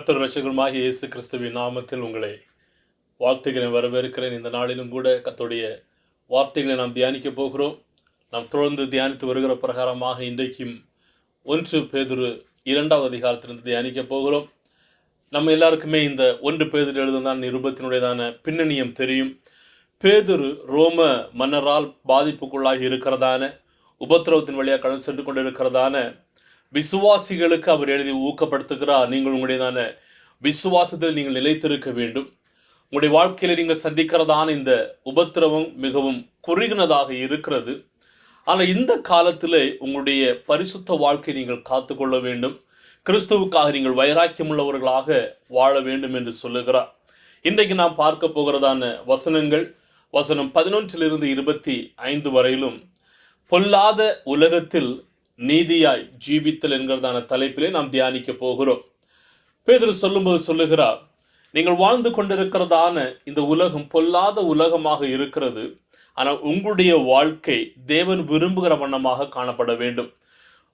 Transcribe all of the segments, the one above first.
கர்த்தர் ரட்சகருமாகிய இயேசு கிறிஸ்துவின் நாமத்தில் உங்களை வாழ்த்துகிறேன், வரவேற்கிறேன். இந்த நாளிலும் கூட கர்த்தருடைய வார்த்தைகளை நாம் தியானிக்க போகிறோம். நாம் தொடர்ந்து தியானித்து வருகிற பிரகாரமாக இன்றைக்கும் 1 பேதுரு 2வது அதிகாரத்திலிருந்து தியானிக்க போகிறோம். நம்ம எல்லாருக்குமே இந்த 1 பேதுரு எழுதுதான் நிருபத்தினுடையதான பின்னணியம் தெரியும். பேதுரு ரோம மன்னரால் பாதிப்புக்குள்ளாகி இருக்கிறதான, உபத்திரவத்தின் வழியாக கடந்து சென்று கொண்டிருக்கிறதான விசுவாசிகளுக்கு அவர் எழுதி ஊக்கப்படுத்துகிறார். நீங்கள் உங்களுடையதான விசுவாசத்தில் நீங்கள் நிலைத்திருக்க வேண்டும். உங்களுடைய வாழ்க்கையில் நீங்கள் சந்திக்கிறதான இந்த உபத்திரவம் மிகவும் குறுகினதாக இருக்கிறது. ஆனால் இந்த காலத்தில் உங்களுடைய பரிசுத்த வாழ்க்கை நீங்கள் காத்துக்கொள்ள வேண்டும். கிறிஸ்துவுக்காக நீங்கள் வைராக்கியம் உள்ளவர்களாக வாழ வேண்டும் என்று சொல்லுகிறார். இன்றைக்கு நாம் பார்க்க போகிறதான வசனங்கள் வசனம் 11 25 வரையிலும் பொல்லாத உலகத்தில் நீதியாய் ஜீவித்தல் என்கிறதான தலைப்பிலே நாம் தியானிக்க போகிறோம். பேதுரு சொல்லும்போது சொல்லுகிறார், நீங்கள் வாழ்ந்து கொண்டிருக்கிறதான இந்த உலகம் பொல்லாத உலகமாக இருக்கிறது. ஆனால் உங்களுடைய வாழ்க்கை தேவன் விரும்புகிற வண்ணமாக காணப்பட வேண்டும்.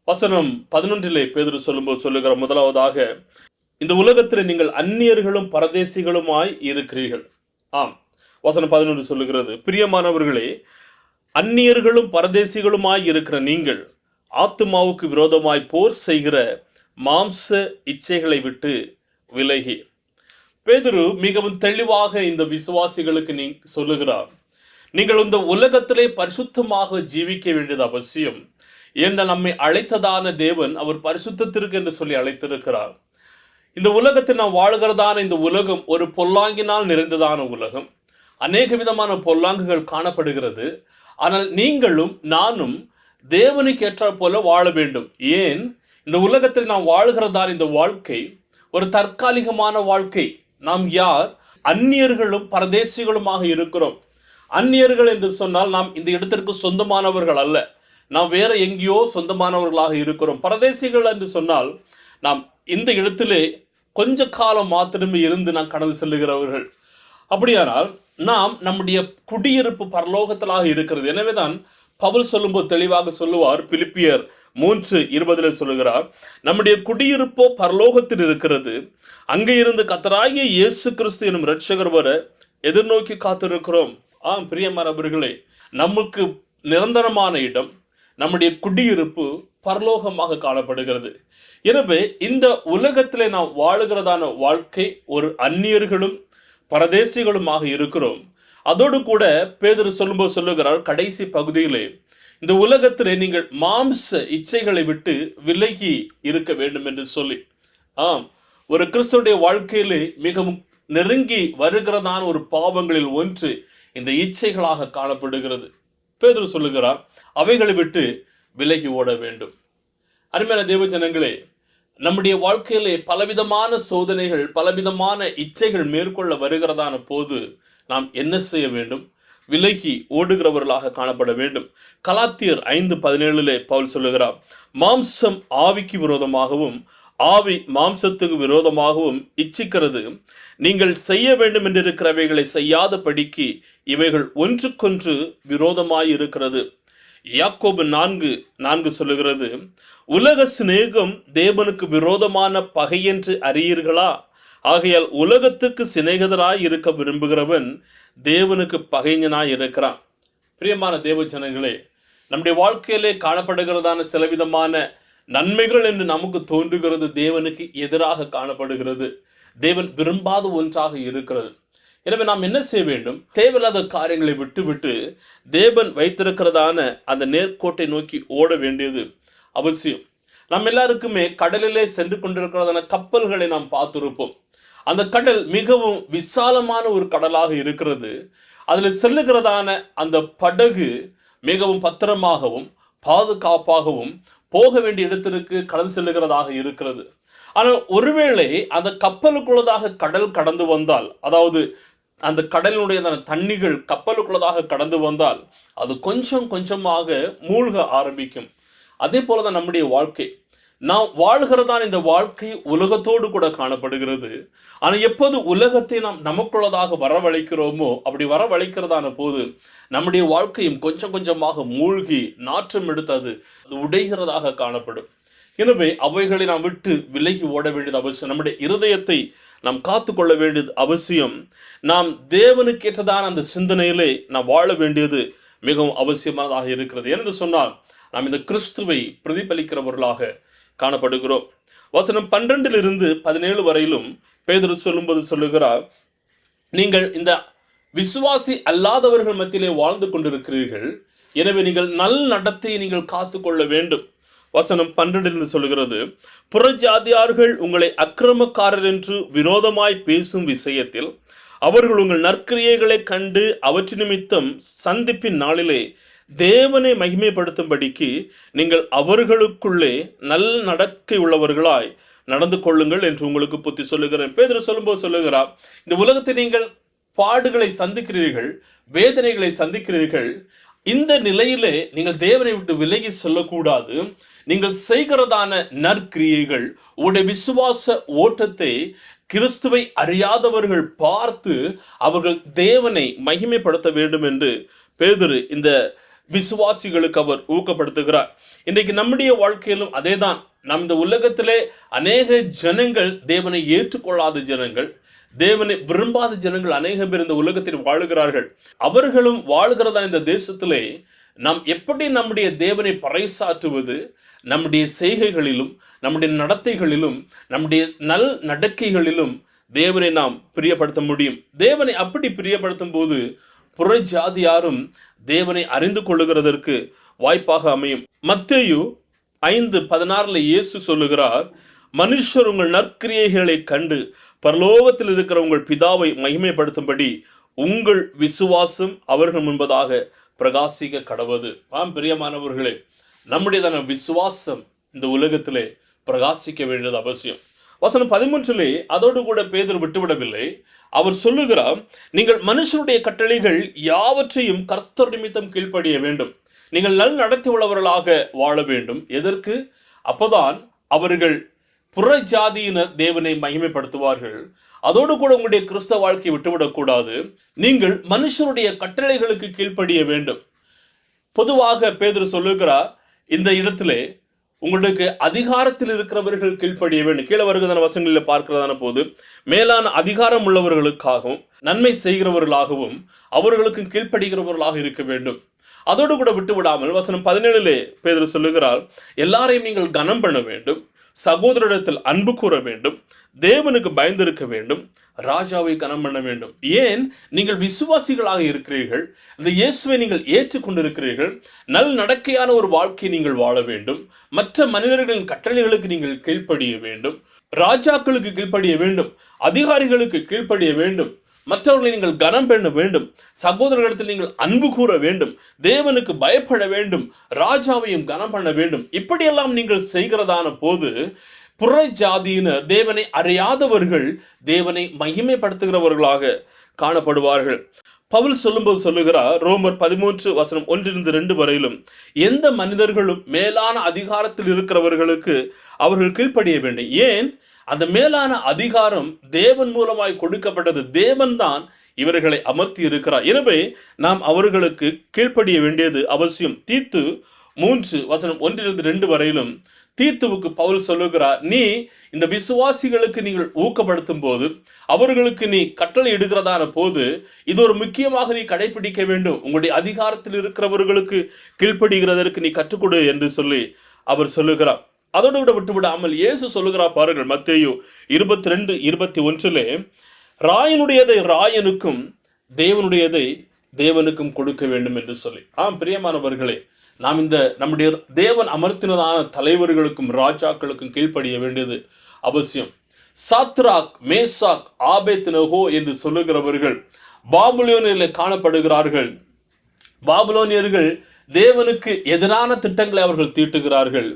வசனம் 11 பேதுரு சொல்லும்போது சொல்லுகிற முதலாவதாக, இந்த உலகத்தில் நீங்கள் அந்நியர்களும் பரதேசிகளுமாய் இருக்கிறீர்கள். ஆம், வசனம் 11 சொல்லுகிறது, பிரியமானவர்களே, அந்நியர்களும் பரதேசிகளுமாய் இருக்கிற நீங்கள் ஆத்துமாவுக்கு விரோதமாய் போர் செய்கிற மாம்ச இச்சைகளை விட்டு விலகி. பேதுரு மிகவும் தெளிவாக இந்த விசுவாசிகளுக்கு சொல்லுகிறார், நீங்கள் இந்த உலகத்திலே பரிசுத்தமாக ஜீவிக்க வேண்டியது அவசியம். என்ற நம்மை அழைத்ததான தேவன் அவர் பரிசுத்தத்திற்கு என்று சொல்லி அழைத்திருக்கிறார். இந்த உலகத்தில் நாம் வாழ்கிறதான இந்த உலகம் ஒரு பொல்லாங்கினால் நிறைந்ததான உலகம். அநேக விதமான பொல்லாங்குகள் காணப்படுகிறது. ஆனால் நீங்களும் நானும் தேவனுக்கு ஏற்றாற் போல வாழ வேண்டும். ஏன், இந்த உலகத்தில் நாம் வாழ்கிறதான இந்த வாழ்க்கை ஒரு தற்காலிகமான வாழ்க்கை. நாம் யார்? அந்நியர்களும் பரதேசிகளுமாக இருக்கிறோம். அந்நியர்கள் என்று சொன்னால் நாம் இந்த இடத்திற்கு சொந்தமானவர்கள் அல்ல, நாம் வேற எங்கேயோ சொந்தமானவர்களாக இருக்கிறோம். பரதேசிகள் என்று சொன்னால் நாம் இந்த இடத்திலே கொஞ்ச காலம் மாத்திரமே இருந்து நாம் கடந்து செல்லுகிறவர்கள். அப்படியானால் நாம் நம்முடைய குடியிருப்பு பரலோகத்திலாக இருக்கிறது. எனவேதான் பவுல் சொல்லும்போது தெளிவாக சொல்லுவார், பிலிப்பியர் 3:20 சொல்லுகிறார், நம்முடைய குடியிருப்போ பரலோகத்தில் இருக்கிறது, அங்கே இருந்து கர்த்தராகிய இயேசு கிறிஸ்து எனும் இரட்சகர் வர எதிர்நோக்கி காத்திருக்கிறோம். ஆம் பிரியமானவர்களே, நமக்கு நிரந்தரமான இடம், நம்முடைய குடியிருப்பு பரலோகமாக காணப்படுகிறது. எனவே இந்த உலகத்திலே நாம் வாழுகிறதான வாழ்க்கை ஒரு அந்நியர்களும் பரதேசிகளுமாக இருக்கிறோம். அதோடு கூட பேதுரு சொல்லும்போது சொல்லுகிறார், கடைசி பகுதியிலே இந்த உலகத்திலே நீங்கள் மாம்ச இச்சைகளை விட்டு விலகி இருக்க வேண்டும் என்று சொல்லி. ஆம், ஒரு கிறிஸ்துவுடைய வாழ்க்கையிலே மிகவும் நெருங்கி வருகிறதான ஒரு பாவங்களில் ஒன்று இந்த இச்சைகளாக காணப்படுகிறது. பேதுரு சொல்லுகிறார், அவைகளை விட்டு விலகி ஓட வேண்டும். அருமையான தேவ ஜனங்களே, நம்முடைய வாழ்க்கையிலே பலவிதமான சோதனைகள், பலவிதமான இச்சைகள் மேற்கொள்ள வருகிறதான போது நாம் என்ன செய்ய வேண்டும்? விலகி ஓடுகிறவர்களாக காணப்பட வேண்டும். கலாத்தியர் 5:17 பவுல் சொல்லுகிறார், மாம்சம் ஆவிக்கு விரோதமாகவும் ஆவி மாம்சத்துக்கு விரோதமாகவும் இச்சிக்கிறது. நீங்கள் செய்ய வேண்டும் என்றிருக்கிறவைகளை செய்யாத படிக்கு இவைகள் ஒன்றுக்கொன்று விரோதமாய் இருக்கிறது. யாக்கோபு 4:4 சொல்லுகிறது, உலக சிநேகம் தேவனுக்கு விரோதமான பகை என்று அறியீர்களா? ஆகையால் உலகத்துக்கு சிநேகிதராய் இருக்க விரும்புகிறவன் தேவனுக்கு பகைஞனாய் இருக்கிறான். பிரியமான தேவ ஜனங்களே, நம்முடைய வாழ்க்கையிலே காணப்படுகிறதான சிலவிதமான நன்மைகள் என்று நமக்கு தோன்றுகிறது தேவனுக்கு எதிராக காணப்படுகிறது, தேவன் விரும்பாத ஒன்றாக இருக்கிறது. எனவே நாம் என்ன செய்ய வேண்டும்? தேவையில்லாத காரியங்களை விட்டுவிட்டு தேவன் வைத்திருக்கிறதான அந்த நேர்கோட்டை நோக்கி ஓட வேண்டியது அவசியம். நம்ம எல்லாருக்குமே கடலிலே சென்று கொண்டிருக்கிறதான கப்பல்களை நாம் பார்த்திருப்போம். அந்த கடல் மிகவும் விசாலமான ஒரு கடலாக இருக்கிறது. அதில் செல்லுகிறதான அந்த படகு மிகவும் பத்திரமாகவும் பாதுகாப்பாகவும் போக வேண்டிய இடத்திற்கு கடந்து செல்லுகிறதாக இருக்கிறது. ஆனால் ஒருவேளை அந்த கப்பலுக்குள்ளதாக கடல் கடந்து வந்தால், அதாவது அந்த கடலினுடைய தண்ணிகள் கப்பலுக்குள்ளதாக கடந்து வந்தால் அது கொஞ்சம் கொஞ்சமாக மூழ்க ஆரம்பிக்கும். அதே போலதான் நம்முடைய வாழ்க்கை. நாம் வாழ்கிறதான இந்த வாழ்க்கை உலகத்தோடு கூட காணப்படுகிறது. ஆனால் எப்போது உலகத்தை நாம் நமக்குள்ளதாக வரவழைக்கிறோமோ, அப்படி வரவழைக்கிறதான போது நம்முடைய வாழ்க்கையும் கொஞ்சம் கொஞ்சமாக மூழ்கி நாற்றம் எடுத்து அது உடைகிறதாக காணப்படும். எனவே அவைகளை நாம் விட்டு விலகி ஓட வேண்டியது அவசியம். நம்முடைய இருதயத்தை நாம் காத்துக்கொள்ள வேண்டியது அவசியம். நாம் தேவனுக்கேற்றதான அந்த சிந்தனையிலே நாம் வாழ வேண்டியது மிகவும் அவசியமானதாக இருக்கிறது. என்று சொன்னால் நாம் இந்த கிறிஸ்துவை பிரதிபலிக்கிறவர்களாக காணப்படுகிறோம். வசனம் 12-17 வரையிலும் பேதுரு சொல்லும்போது சொல்லுகிறார், நீங்கள் இந்த விசுவாசி அல்லாதவர்கள் மத்தியிலே வாழ்ந்து கொண்டிருக்கிறீர்கள், எனவே நீங்கள் நல் நடத்தையை நீங்கள் காத்துக்கொள்ள வேண்டும். வசனம் 12 சொல்லுகிறது, புறஜாதியார்கள் உங்களை அக்கிரமக்காரர் என்று விரோதமாய் பேசும் விஷயத்தில் அவர்கள் உங்கள் நற்கிரியைகளை கண்டு அவற்று நிமித்தம் சந்திப்பின் நாளிலே தேவனை மகிமைப்படுத்தும்படிக்கு நீங்கள் அவர்களுக்குள்ளே நல் நடக்கை உள்ளவர்களாய் நடந்து கொள்ளுங்கள் என்று உங்களுக்கு புத்தி சொல்லுகிறேன். பேதுரு சொல்லும்போது சொல்லுகிறார், இந்த உலகத்தை நீங்கள் பாடுகளை சந்திக்கிறீர்கள், வேதனைகளை சந்திக்கிறீர்கள். இந்த நிலையிலே நீங்கள் தேவனை விட்டு விலகி சொல்லக்கூடாது. நீங்கள் செய்கிறதான நற்கிரியைகள், உங்களுடைய விசுவாச ஓட்டத்தை கிறிஸ்துவை அறியாதவர்கள் பார்த்து அவர்கள் தேவனை மகிமைப்படுத்த வேண்டும் என்று பேதுரு இந்த விசுவாசிகளுக்கு அவர் ஊக்கப்படுத்துகிறார். இன்றைக்கு நம்முடைய வாழ்க்கையிலும் அதேதான். நம் இந்த உலகத்திலே அநேக ஜனங்கள் தேவனை ஏற்றுக்கொள்ளாத ஜனங்கள், தேவனை விரும்பாத ஜனங்கள் அநேக பேர் இந்த உலகத்தில் வாழுகிறார்கள். அவர்களும் வாழ்கிறதா இந்த தேசத்திலே நாம் எப்படி நம்முடைய தேவனை பறைசாற்றுவது, நம்முடைய செய்கைகளிலும் நம்முடைய நடத்தைகளிலும் நம்முடைய நல் நடக்கைகளிலும் தேவனை நாம் பிரியப்படுத்த முடியும். தேவனை அப்படி பிரியப்படுத்தும் போது புறஜாதியாரும் தேவனை அறிந்து கொள்ளுகிறதற்கு வாய்ப்பாக அமையும். மத்தேயு 5:16 இயேசு சொல்லுகிறார், மனுஷர் உங்கள் நற்கிரியைகளை கண்டு பரலோகத்தில் இருக்கிற உங்கள் பிதாவை மகிமைப்படுத்தும்படி உங்கள் விசுவாசம் அவர்கள் முன்பதாக பிரகாசிக்க கடவது. பிரியமானவர்களே, நம்முடையதான விசுவாசம் இந்த உலகத்திலே பிரகாசிக்க வேண்டியது அவசியம். வசனம் 13 அதோடு கூட பேதுரு விட்டுவிடவில்லை. அவர் சொல்லுகிறார், நீங்கள் மனுஷருடைய கட்டளைகள் யாவற்றையும் கர்த்தர் நிமித்தம் கீழ்ப்படிய வேண்டும். நீங்கள் நல் நடத்தி உள்ளவர்களாக வாழ வேண்டும். எதற்கு? அப்போதான் அவர்கள் புறஜாதியினர் தேவனை மகிமைப்படுத்துவார்கள். அதோடு கூட உங்களுடைய கிறிஸ்தவ வாழ்க்கையை விட்டுவிடக்கூடாது. நீங்கள் மனுஷருடைய கட்டளைகளுக்கு கீழ்ப்படிய வேண்டும். பொதுவாக பேதுரு சொல்லுகிறார், இந்த இடத்திலே உங்களுக்கு அதிகாரத்தில் இருக்கிறவர்கள் கீழ்ப்படிய வேண்டும். கீழே வருகிறதான வசனங்களில் பார்க்கிறதான போது மேலான அதிகாரம் உள்ளவர்களுக்காகவும் நன்மை செய்கிறவர்களாகவும் அவர்களுக்கு கீழ்ப்படுகிறவர்களாக இருக்க வேண்டும். அதோடு கூட விட்டு விடாமல் வசனம் 17 பேதுரு சொல்லுகிறார், எல்லாரையும் நீங்கள் கனம் பண்ண வேண்டும், சகோதரிடத்தில் அன்பு கூற வேண்டும், தேவனுக்கு பயந்திருக்க வேண்டும், ராஜாவை கனம் பண்ண வேண்டும். ஏன்? நீங்கள் விசுவாசிகளாக இருக்கிறீர்கள், இந்த இயேசுவை நீங்கள் ஏற்றுக்கொண்டிருக்கிறீர்கள். நல் நடக்கையான ஒரு வாழ்க்கையை நீங்கள் வாழ வேண்டும். மற்ற மனிதர்களின் கட்டளைகளுக்கு நீங்கள் கீழ்ப்படிய வேண்டும், ராஜாக்களுக்கு கீழ்ப்படிய வேண்டும், அதிகாரிகளுக்கு கீழ்ப்படிய வேண்டும், மற்றவர்களை நீங்கள் கனம் பண்ண வேண்டும், சகோதரர்களிடத்தில் நீங்கள் அன்பு கூற வேண்டும், தேவனுக்கு பயப்பட வேண்டும், ராஜாவையும் கனம் பண்ண வேண்டும். இப்படியெல்லாம் நீங்கள் செய்கிறதான போது புறஜாதியினர் தேவனை அறியாதவர்கள் தேவனை மகிமைப்படுத்துகிறவர்களாக காணப்படுவார்கள். பவுல் சொல்லும்போது சொல்லுகிறார், ரோமர் 13:1-2 வரையிலும், எந்த மனிதர்களும் மேலான அதிகாரத்தில் இருக்கிறவர்களுக்கு அவர்கள் கீழ்ப்படிய வேண்டும். ஏன்? அந்த மேலான அதிகாரம் தேவன் மூலமாய் கொடுக்கப்பட்டது. தேவன் தான் இவர்களை அமர்த்தி இருக்கிறார். எனவே நாம் அவர்களுக்கு கீழ்ப்படிய வேண்டியது அவசியம். தீத்து 3:1-2 வரையிலும் தீத்துவுக்கு பவுல் சொல்லுகிறார், நீ இந்த விசுவாசிகளுக்கு நீங்கள் ஊக்கப்படுத்தும் போது, அவர்களுக்கு நீ கட்டளை இடுகிறதான போது, இது ஒரு முக்கியமாக நீ கடைபிடிக்க வேண்டும். உங்களுடைய அதிகாரத்தில் இருக்கிறவர்களுக்கு கீழ்ப்படுகிறதற்கு நீ கற்றுக்கொடு என்று சொல்லி அவர் சொல்லுகிறார். அதோடு கூட விட்டுவிடாமல் இயேசு சொல்லுகிறார் பாருங்கள், மத்தேயு 22:21 ராயனுடையதை ராயனுக்கும் தேவனுடையதை தேவனுக்கும் கொடுக்க வேண்டும் என்று சொல்லி. பிரியமானவர்களே, நாம் இந்த நம்முடைய தேவன் அமர்த்தினதான தலைவர்களுக்கும் ராஜாக்களுக்கும் கீழ்ப்படிய வேண்டியது அவசியம். சாத்ராக், மேசாக், ஆபேத்நேகோ என்று சொல்லுகிறவர்கள் பாபிலோனில் காணப்படுகிறார்கள். பாபிலோனியர்கள் தேவனுக்கு எதிரான திட்டங்களை அவர்கள் தீட்டுகிறார்கள்.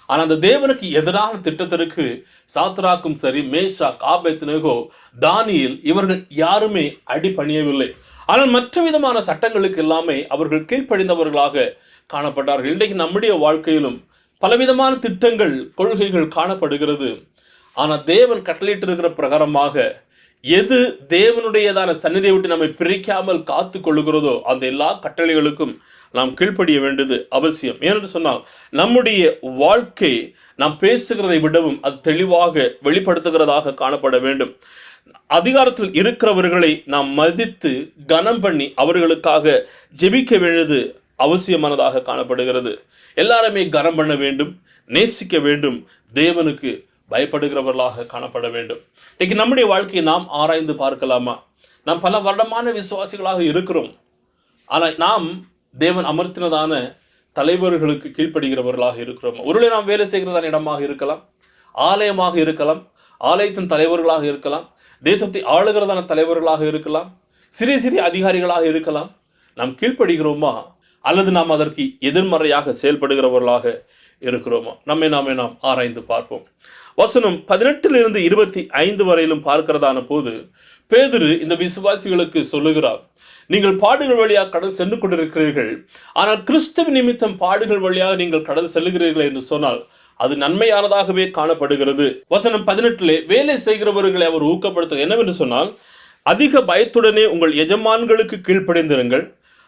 ஆனால் அந்த தேவனுக்கு எதிரான திட்டத்திற்கு சாத்ராக்கும் சரி, மேஷாக், ஆபேத்நேகோ, தானியேல் இவர்கள் யாருமே அடிபணியவில்லை. ஆனால் மற்ற விதமான சட்டங்களுக்கு எல்லாமே அவர்கள் கீழ்ப்படிந்தவர்களாக காணப்பட்டார்கள். இன்றைக்கு நம்முடைய வாழ்க்கையிலும் பலவிதமான திட்டங்கள், கொள்கைகள் காணப்படுகிறது. ஆனால் தேவன் கட்டளையிட்டிருக்கிற பிரகாரமாக எது தேவனுடையதான சந்நிதியை விட்டு நம்மை பிரிக்காமல் காத்து கொள்ளுகிறதோ அந்த எல்லா கட்டளைகளுக்கும் நாம் கீழ்ப்படிய வேண்டியது அவசியம். ஏனென்று சொன்னால் நம்முடைய வாழ்க்கை நாம் பேசுகிறதை விடவும் அது தெளிவாக வெளிப்படுத்துகிறதாக காணப்பட வேண்டும். அதிகாரத்தில் இருக்கிறவர்களை நாம் மதித்து கனம் பண்ணி அவர்களுக்காக ஜெபிக்க வேண்டியது அவசியமானதாக காணப்படுகிறது. எல்லாருமே கனம் பண்ண வேண்டும், நேசிக்க வேண்டும், தேவனுக்கு பயப்படுகிறவர்களாக காணப்பட வேண்டும். இன்னைக்கு நம்முடைய வாழ்க்கையை நாம் ஆராய்ந்து பார்க்கலாமா? நாம் பல வருடமான விசுவாசிகளாக இருக்கிறோம். ஆனால் நாம் தேவன் அமர்த்தினதான தலைவர்களுக்கு கீழ்ப்படுகிறவர்களாக இருக்கிறோம். ஒருவேளை நாம் வேலை செய்கிறதான இடமாக இருக்கலாம், ஆலயமாக இருக்கலாம், ஆலயத்தின் தலைவர்களாக இருக்கலாம், தேசத்தை ஆளுகிறதான தலைவர்களாக இருக்கலாம், சிறிய சிறிய அதிகாரிகளாக இருக்கலாம். நாம் கீழ்ப்படுகிறோமா அல்லது நாம் அதற்கு எதிர்மறையாக செயல்படுகிறவர்களாக இருக்கிறோமா? நாம் ஆராய்ந்து பார்ப்போம். வசனம் 18 25 வரையிலும் பார்க்கிறதான போது பேதுரு இந்த விசுவாசிகளுக்கு சொல்லுகிறார், நீங்கள் பாடுகள் வழியாக கடந்து சென்று கொண்டிருக்கிறீர்கள், ஆனால் கிறிஸ்துவ நிமித்தம் பாடுகள் வழியாக நீங்கள் கடந்து செல்லுகிறீர்கள் என்று சொன்னால் அது நன்மையானதாகவே காணப்படுகிறது. வசனம் 18 வேலை செய்கிறவர்களை அவர் ஊக்கப்படுத்த என்னவென்று சொன்னால், அதிக பயத்துடனே உங்கள் எஜமான்களுக்கு கீழ்ப்படிந்திருங்கள்,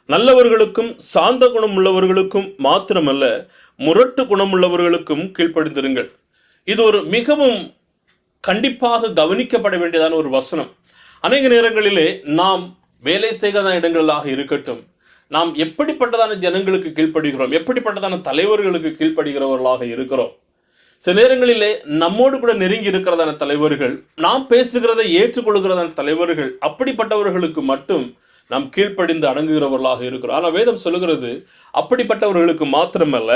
நல்லவர்களுக்கும் சாந்த குணம் உள்ளவர்களுக்கும் மாத்திரமல்ல முரட்டு குணம் உள்ளவர்களுக்கும் கீழ்ப்படிந்திருங்கள். இது ஒரு மிகவும் கண்டிப்பாக கவனிக்கப்பட வேண்டியதான ஒரு வசனம். அநேக நேரங்களிலே நாம் வேலை செய்கிறதான இடங்களாக இருக்கட்டும், நாம் எப்படிப்பட்டதான ஜனங்களுக்கு கீழ்ப்படுகிறோம், எப்படிப்பட்டதான தலைவர்களுக்கு கீழ்ப்படுகிறவர்களாக இருக்கிறோம். சில நேரங்களிலே நம்மோடு கூட நெருங்கி இருக்கிறதான தலைவர்கள், நாம் பேசுகிறதை ஏற்றுக்கொள்கிறதான தலைவர்கள், அப்படிப்பட்டவர்களுக்கு மட்டும் நாம் கீழ்ப்படிந்து அடங்குகிறவர்களாக இருக்கிறோம். ஆனால் வேதம் சொல்லுகிறது, அப்படிப்பட்டவர்களுக்கு மாத்திரமல்ல,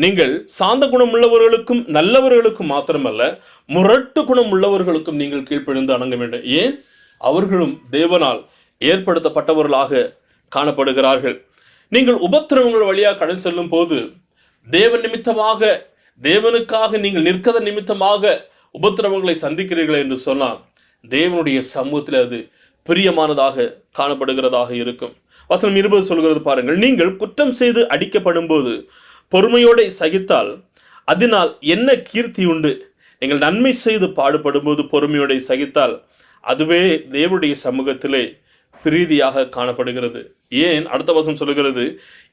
நீங்கள் சாந்த குணம் உள்ளவர்களுக்கும் நல்லவர்களுக்கும் மாத்திரமல்ல முரட்டு குணம் உள்ளவர்களுக்கும் நீங்கள் கீழ்ப்படிந்து அடங்க வேண்டும். ஏன்? அவர்களும் தேவனால் ஏற்படுத்தப்பட்டவர்களாக காணப்படுகிறார்கள். நீங்கள் உபத்திரவங்கள் வழியாக கடந்து செல்லும் போது தேவன் நிமித்தமாக, தேவனுக்காக நீங்கள் நிற்கத நிமித்தமாக உபத்திரவங்களை சந்திக்கிறீர்கள் என்று சொன்னால் தேவனுடைய சமூகத்தில் அது பிரியமானதாக காணப்படுகிறதாக இருக்கும். வசனம் 20 சொல்கிறது பாருங்கள், நீங்கள் குற்றம் செய்து அடிக்கப்படும் போது பொறுமையோடு சகித்தால் அதனால் என்ன கீர்த்தி உண்டு? நீங்கள் நன்மை செய்து பாடுபடும் போது பொறுமையோடு சகித்தால் அதுவே தேவனுடைய சமூகத்திலே பிரீதியாக காணப்படுகிறது. ஏன்? அடுத்த வசனம் சொல்லுகிறது,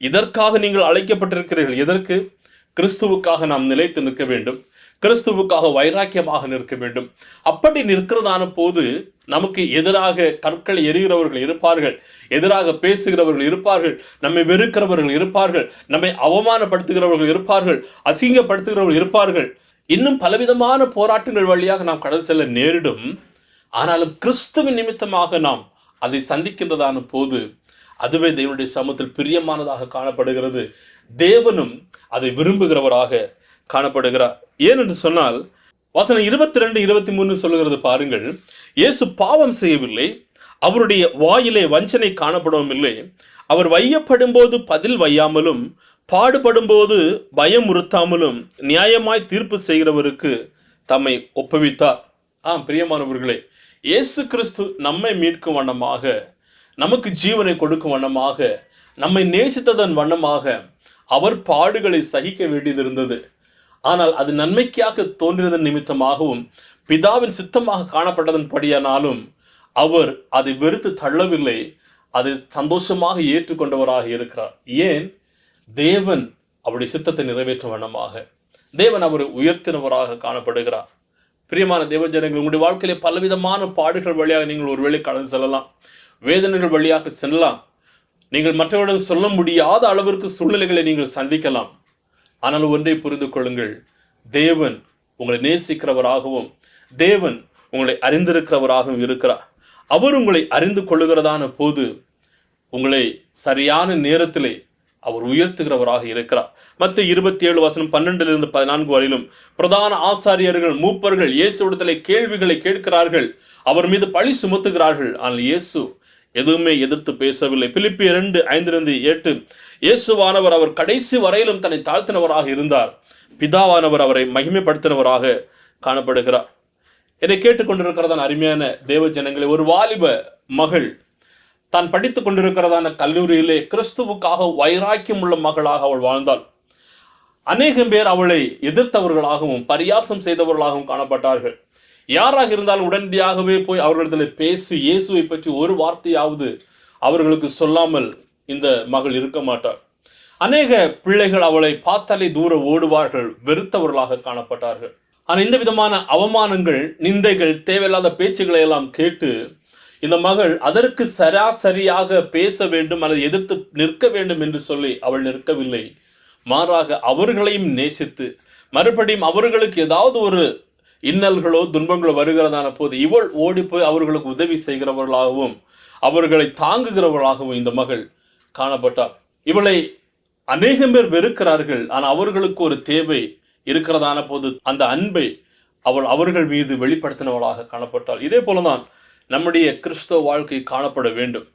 இதற்காக நீங்கள் அழைக்கப்பட்டிருக்கிறீர்கள். எதற்கு? கிறிஸ்துவுக்காக நாம் நிலைத்து நிற்க வேண்டும், கிறிஸ்துவுக்காக வைராக்கியமாக நிற்க வேண்டும். அப்படி நிற்கிறதான போது நமக்கு எதிராக கற்களை எறிகிறவர்கள் இருப்பார்கள், எதிராக பேசுகிறவர்கள் இருப்பார்கள், நம்மை வெறுக்கிறவர்கள் இருப்பார்கள், நம்மை அவமானப்படுத்துகிறவர்கள் இருப்பார்கள், அசிங்கப்படுத்துகிறவர்கள் இருப்பார்கள். இன்னும் பலவிதமான போராட்டங்கள் வழியாக நாம் கடந்து செல்ல நேரிடும். ஆனாலும் கிறிஸ்துவின் நிமித்தமாக நாம் அதை சந்திக்கின்றதான போது அதுவே தேவனுடைய சமூகத்தில் பிரியமானதாக காணப்படுகிறது. தேவனும் அதை விரும்புகிறவராக காணப்படுகிறார். ஏனென்று சொன்னால் வசனம் 22 23 சொல்லுகிறது பாருங்கள், இயேசு பாவம் செய்யவில்லை, அவருடைய வாயிலே வஞ்சனை காணப்படவும் இல்லை, அவர் வையப்படும் போது பதில் வையாமலும் பாடுபடும் போது பயம் உறுத்தாமலும் நியாயமாய் தீர்ப்பு செய்கிறவருக்கு தம்மை ஒப்புவித்தார். பிரியமானவர்களே, இயேசு கிறிஸ்து நம்மை மீட்கும் வண்ணமாக, நமக்கு ஜீவனை கொடுக்கும் வண்ணமாக, நம்மை நேசித்ததன் வண்ணமாக அவர் பாடுகளை சகிக்க வேண்டியது இருந்தது. ஆனால் அது நன்மைக்காக தோன்றியதன் நிமித்தமாகவும் பிதாவின் சித்தமாக காணப்பட்டதன் படியானாலும் அவர் அதை வெறுத்து தள்ளவில்லை, அதை சந்தோஷமாக ஏற்றுக்கொண்டவராக இருக்கிறார். ஏன்? தேவன் அவருடைய சித்தத்தை நிறைவேற்றும் வண்ணமாக, தேவன் அவரை உயர்த்தினவராக காணப்படுகிறார். பிரியமான தேவ ஜனங்கள், உங்களுடைய வாழ்க்கையிலே பலவிதமான பாடுகள் வழியாக நீங்கள் ஒருவேளை கடந்து செல்லலாம், வேதனைகள் வழியாக செல்லலாம், நீங்கள் மற்றவரிடம் சொல்ல முடியாத அளவிற்கு சூழ்நிலைகளை நீங்கள் சந்திக்கலாம். ஆனால் ஒன்றை புரிந்து கொள்ளுங்கள், தேவன் உங்களை நேசிக்கிறவராகவும் தேவன் உங்களை அறிந்திருக்கிறவராகவும் இருக்கிறார். அவர் உங்களை அறிந்து கொள்ளுகிறதான போது உங்களை சரியான நேரத்திலே அவர் உயர்த்துகிறவராக இருக்கிறார். மத்தேயு 27 வசனம் 12 14 வரையிலும் பிரதான ஆசாரியர்கள் மூப்பர்கள் இயேசுவிடத்திலே கேள்விகளை கேட்கிறார்கள், அவர் மீது பழி சுமத்துகிறார்கள். ஆனால் இயேசு எதுவுமே எதிர்த்து பேசவில்லை. பிலிப்பியர் 2:5-8 இயேசுவானவர் அவர் கடைசி வரையிலும் தன்னை தாழ்த்தினவராக இருந்தார், பிதாவானவர் அவரை மகிமைப்படுத்தினவராக காணப்படுகிறார். என்னை கேட்டுக்கொண்டிருக்கிறதான அருமையான தேவ ஜனங்களே, ஒரு வாலிப மகள் தான் படித்து கொண்டிருக்கிறதான கல்லூரியிலே கிறிஸ்துவுக்காக வைராக்கியம் உள்ள மகளாக அவள் வாழ்ந்தாள். அநேகம் பேர் அவளை எதிர்த்தவர்களாகவும் பரியாசம் செய்தவர்களாகவும் காணப்பட்டார்கள். யாராக இருந்தாலும் உடனடியாகவே போய் அவர்களிடத்தில் பேசி இயேசுவை பற்றி ஒரு வார்த்தையாவது அவர்களுக்கு சொல்லாமல் இந்த மகள் இருக்க மாட்டார். அநேக பிள்ளைகள் அவளை பார்த்தாலே தூர ஓடுவார்கள், வெறுத்தவர்களாக காணப்பட்டார்கள். ஆனால் இந்த விதமான அவமானங்கள், நிந்தைகள், தேவையில்லாத பேச்சுக்களை எல்லாம் கேட்டு இந்த மகள் அதற்கு சராசரியாக பேச வேண்டும் அல்லது எதிர்த்து நிற்க வேண்டும் என்று சொல்லி அவள் நிற்கவில்லை. மாறாக அவர்களையும் நேசித்து மறுபடியும் அவர்களுக்கு ஏதாவது ஒரு இன்னல்களோ துன்பங்களோ வருகிறதான போது இவள் ஓடி போய் அவர்களுக்கு உதவி செய்கிறவர்களாகவும் அவர்களை தாங்குகிறவர்களாகவும் இந்த மகள் காணப்பட்டாள். இவளை அநேகம் பேர் வெறுக்கிறார்கள். ஆனால் அவர்களுக்கு ஒரு தேவை இருக்கிறதான போது அந்த அன்பை அவர்கள் மீது வெளிப்படுத்தினவளாக காணப்பட்டாள். இதே போலதான் நம்முடைய கிறிஸ்தவ வாழ்க்கை காணப்பட வேண்டும்.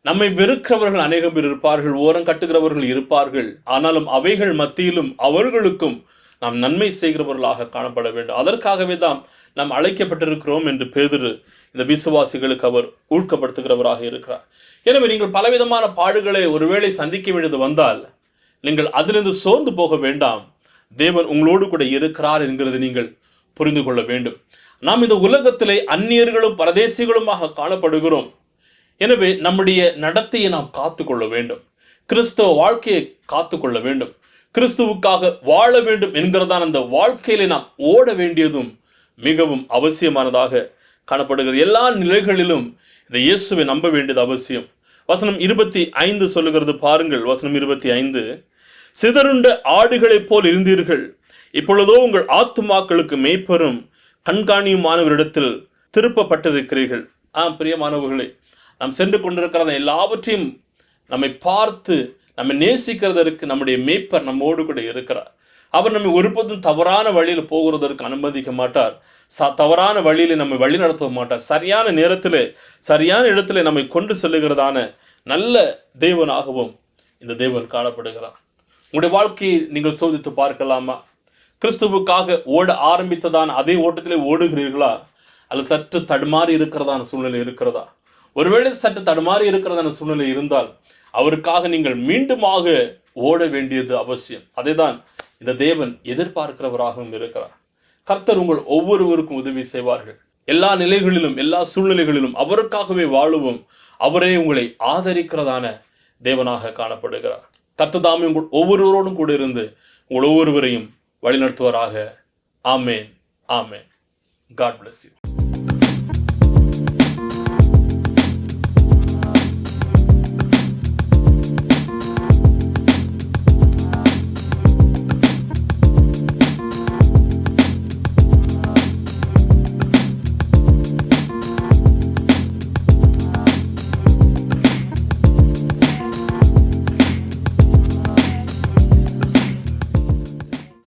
நம்மை வெறுக்கிறவர்கள் அநேகம் பேர் இருப்பார்கள், ஓரம் கட்டுகிறவர்கள் இருப்பார்கள். ஆனாலும் அவைகள் மத்தியிலும் அவர்களுக்கும் நாம் நன்மை செய்கிறவர்களாக காணப்பட வேண்டும். அதற்காகவே தான் நாம் அழைக்கப்பட்டிருக்கிறோம் என்று பேதுரு இந்த விசுவாசிகளுக்கு அவர் ஊக்கப்படுத்துகிறவராக இருக்கிறார். எனவே நீங்கள் பலவிதமான பாடுகளை ஒருவேளை சந்திக்க வேண்டியது வந்தால் நீங்கள் அதிலிருந்து சோர்ந்து போக வேண்டாம். தேவன் உங்களோடு கூட இருக்கிறார் என்கிறது நீங்கள் புரிந்து கொள்ள வேண்டும். நாம் இந்த உலகத்திலே அந்நியர்களும் பரதேசிகளுமாக காணப்படுகிறோம். எனவே நம்முடைய நடத்தையை நாம் காத்துக்கொள்ள வேண்டும். கிறிஸ்தவ வாழ்க்கையை காத்துக்கொள்ள வேண்டும். கிறிஸ்துவுக்காக வாழ வேண்டும் என்கிறதான அந்த வாழ்க்கையிலே நாம் ஓட வேண்டியதும் மிகவும் அவசியமானதாக காணப்படுகிறது. எல்லா நிலைகளிலும் இந்த இயேசுவை நம்ப வேண்டியது அவசியம். வசனம் 25 சொல்லுகிறது பாருங்கள். வசனம் 25, சிதறுண்ட ஆடுகளைப் போல் இருந்தீர்கள், இப்பொழுதோ உங்கள் ஆத்துமாக்களுக்கு மேய்ப்பரும் கண்காணியுமானவரிடத்தில் திருப்பப்பட்டிருக்கிறீர்கள். பிரியமானவர்களே, நாம் சென்று கொண்டிருக்கிற எல்லாவற்றையும் நம்மை பார்த்து நம்மை நேசிக்கிறதற்கு நம்முடைய மேய்ப்பர் நம்மோடு கூட இருக்கிறார். அவர் நம்மை ஒருபோதும் தவறான வழியில் போகிறதற்கு அனுமதிக்க மாட்டார். தவறான வழியில் நம்மை வழி நடத்த மாட்டார். சரியான நேரத்தில் சரியான இடத்துல நம்மை கொண்டு செல்லுகிறதான நல்ல தேவனாகவும் இந்த தேவன் காணப்படுகிறார். உங்களுடைய வாழ்க்கையை நீங்கள் சோதித்து பார்க்கலாமா? கிறிஸ்துவுக்காக ஓட ஆரம்பித்ததான அதே ஓட்டத்திலே ஓடுகிறீர்களா? அல்லது சற்று தடுமாறி இருக்கிறதான சூழ்நிலை இருக்கிறதா? ஒருவேளை சற்று தடுமாறி இருக்கிறதான சூழ்நிலை இருந்தால் அவருக்காக நீங்கள் மீண்டுமாக ஓட வேண்டியது அவசியம். அதைதான் இந்த தேவன் எதிர்பார்க்கிறவராகவும் இருக்கிறார். கர்த்தர் உங்கள் ஒவ்வொருவருக்கும் உதவி செய்வார்கள். எல்லா நிலைகளிலும் எல்லா சூழ்நிலைகளிலும் அவருக்காகவே வாழுவோம். அவரே உங்களை ஆதரிக்கிறதான தேவனாக காணப்படுகிறார். கர்த்தர் தாமே உங்கள் ஒவ்வொருவரோடும் கூட இருந்து உங்கள் ஒவ்வொருவரையும் வழிநடத்துவாராக. ஆமேன், ஆமேன். God bless you.